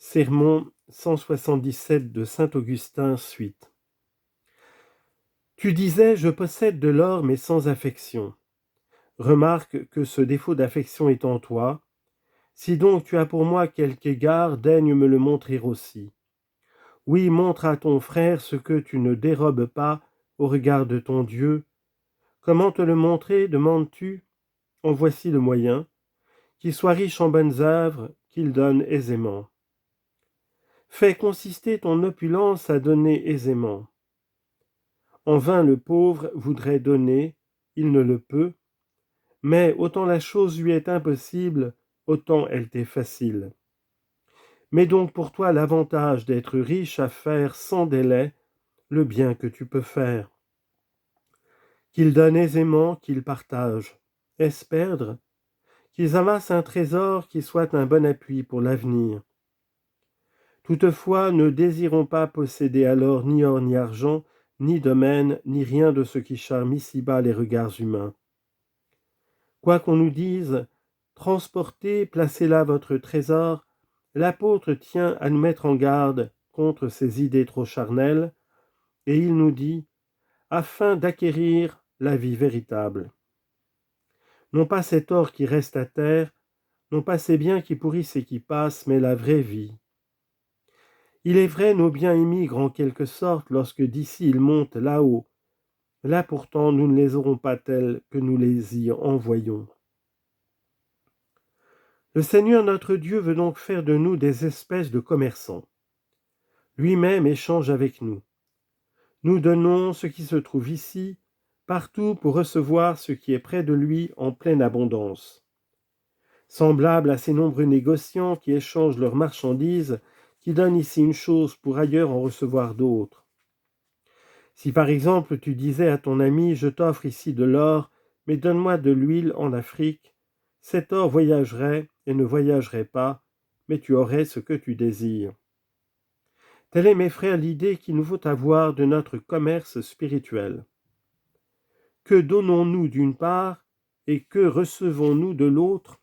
Sermon 177 de saint Augustin, suite. Tu disais, je possède de l'or mais sans affection. Remarque que ce défaut d'affection est en toi. Si donc tu as pour moi quelque égard, daigne me le montrer aussi. Oui, montre à ton frère ce que tu ne dérobes pas au regard de ton Dieu. Comment te le montrer, demandes-tu? En voici le moyen. Qu'il soit riche en bonnes œuvres, qu'il donne aisément. Fais consister ton opulence à donner aisément. En vain le pauvre voudrait donner, il ne le peut, mais autant la chose lui est impossible, autant elle t'est facile. Mets donc pour toi l'avantage d'être riche à faire sans délai le bien que tu peux faire. Qu'ils donnent aisément, qu'ils partagent. Est-ce perdre? Qu'ils amassent un trésor qui soit un bon appui pour l'avenir. Toutefois, ne désirons pas posséder alors ni or ni argent, ni domaine, ni rien de ce qui charme ici-bas les regards humains. Quoi qu'on nous dise, transportez, placez là votre trésor, l'apôtre tient à nous mettre en garde contre ces idées trop charnelles, et il nous dit, afin d'acquérir la vie véritable. Non pas cet or qui reste à terre, non pas ces biens qui pourrissent et qui passent, mais la vraie vie. Il est vrai, nos biens émigrent en quelque sorte lorsque d'ici ils montent là-haut. Là pourtant, nous ne les aurons pas tels que nous les y envoyons. Le Seigneur notre Dieu veut donc faire de nous des espèces de commerçants. Lui-même échange avec nous. Nous donnons ce qui se trouve ici, partout pour recevoir ce qui est près de lui en pleine abondance. Semblable à ces nombreux négociants qui échangent leurs marchandises, qui donnent ici une chose pour ailleurs en recevoir d'autres. Si par exemple tu disais à ton ami « Je t'offre ici de l'or, mais donne-moi de l'huile en Afrique », cet or voyagerait et ne voyagerait pas, mais tu aurais ce que tu désires. Telle est, mes frères, l'idée qu'il nous faut avoir de notre commerce spirituel. Que donnons-nous d'une part et que recevons-nous de l'autre?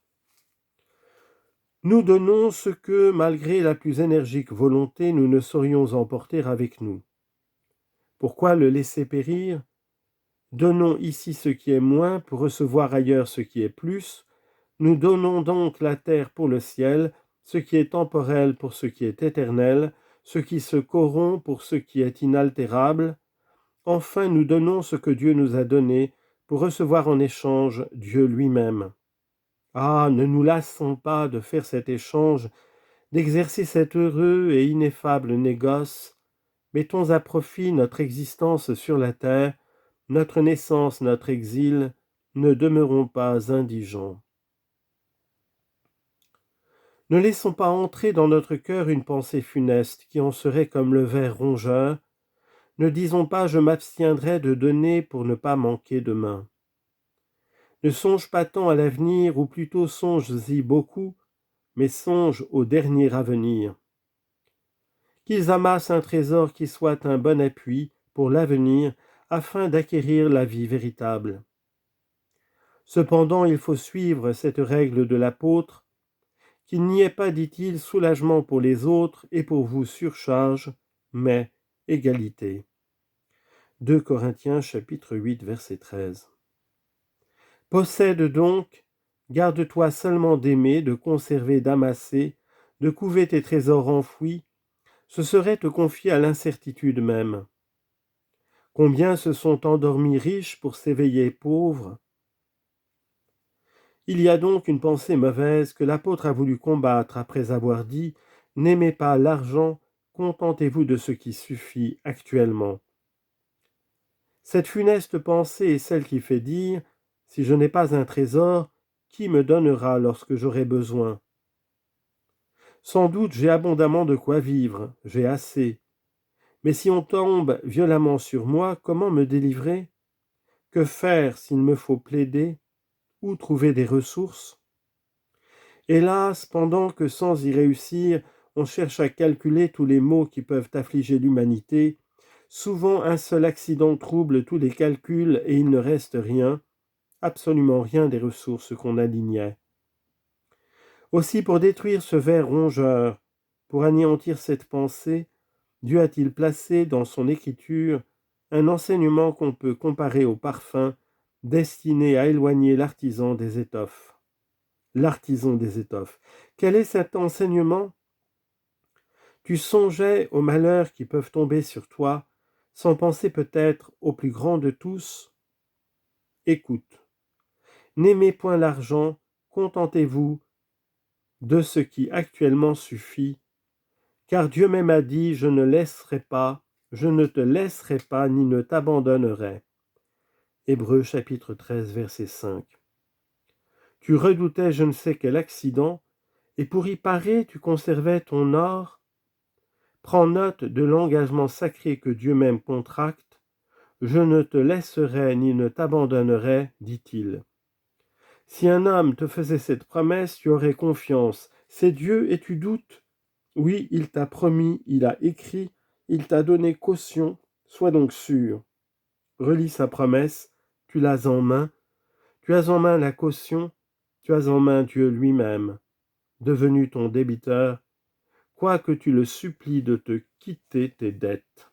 Nous donnons ce que, malgré la plus énergique volonté, nous ne saurions emporter avec nous. Pourquoi le laisser périr? Donnons ici ce qui est moins pour recevoir ailleurs ce qui est plus. Nous donnons donc la terre pour le ciel, ce qui est temporel pour ce qui est éternel, ce qui se corrompt pour ce qui est inaltérable. Enfin, nous donnons ce que Dieu nous a donné pour recevoir en échange Dieu lui-même. Ah, ne nous lassons pas de faire cet échange, d'exercer cet heureux et ineffable négoce. Mettons à profit notre existence sur la terre, notre naissance, notre exil, ne demeurons pas indigents. Ne laissons pas entrer dans notre cœur une pensée funeste qui en serait comme le ver rongeur. Ne disons pas « je m'abstiendrai de donner pour ne pas manquer demain ». Ne songe pas tant à l'avenir, ou plutôt songe-y beaucoup, mais songe au dernier avenir. Qu'ils amassent un trésor qui soit un bon appui pour l'avenir, afin d'acquérir la vie véritable. Cependant, il faut suivre cette règle de l'apôtre, qu'il n'y ait pas, dit-il, soulagement pour les autres et pour vous surcharge, mais égalité. 2 Corinthiens chapitre 8 verset 13. Possède donc, garde-toi seulement d'aimer, de conserver, d'amasser, de couver tes trésors enfouis, ce serait te confier à l'incertitude même. Combien se sont endormis riches pour s'éveiller pauvres? Il y a donc une pensée mauvaise que l'apôtre a voulu combattre après avoir dit « N'aimez pas l'argent, contentez-vous de ce qui suffit actuellement ». Cette funeste pensée est celle qui fait dire « Si je n'ai pas un trésor, qui me donnera lorsque j'aurai besoin ?» Sans doute j'ai abondamment de quoi vivre, j'ai assez. Mais si on tombe violemment sur moi, comment me délivrer? Que faire s'il me faut plaider? Où trouver des ressources? Hélas, pendant que sans y réussir, on cherche à calculer tous les maux qui peuvent affliger l'humanité, souvent un seul accident trouble tous les calculs et il ne reste rien, absolument rien des ressources qu'on alignait. Aussi pour détruire ce ver rongeur, pour anéantir cette pensée, Dieu a-t-il placé dans son écriture un enseignement qu'on peut comparer au parfum destiné à éloigner l'artisan des étoffes. L'artisan des étoffes. Quel est cet enseignement? Tu songeais aux malheurs qui peuvent tomber sur toi, sans penser peut-être au plus grand de tous? Écoute. N'aimez point l'argent, contentez-vous de ce qui actuellement suffit, car Dieu même a dit, je ne te laisserai pas, ni ne t'abandonnerai. Hébreux chapitre 13, verset 5. Tu redoutais je ne sais quel accident, et pour y parer, tu conservais ton or. Prends note de l'engagement sacré que Dieu même contracte. Je ne te laisserai ni ne t'abandonnerai, dit-il. Si un homme te faisait cette promesse, tu aurais confiance. C'est Dieu et tu doutes. Oui, il t'a promis, il a écrit, il t'a donné caution. Sois donc sûr. Relis sa promesse, tu l'as en main. Tu as en main la caution, tu as en main Dieu lui-même, devenu ton débiteur, quoique tu le supplies de te quitter tes dettes.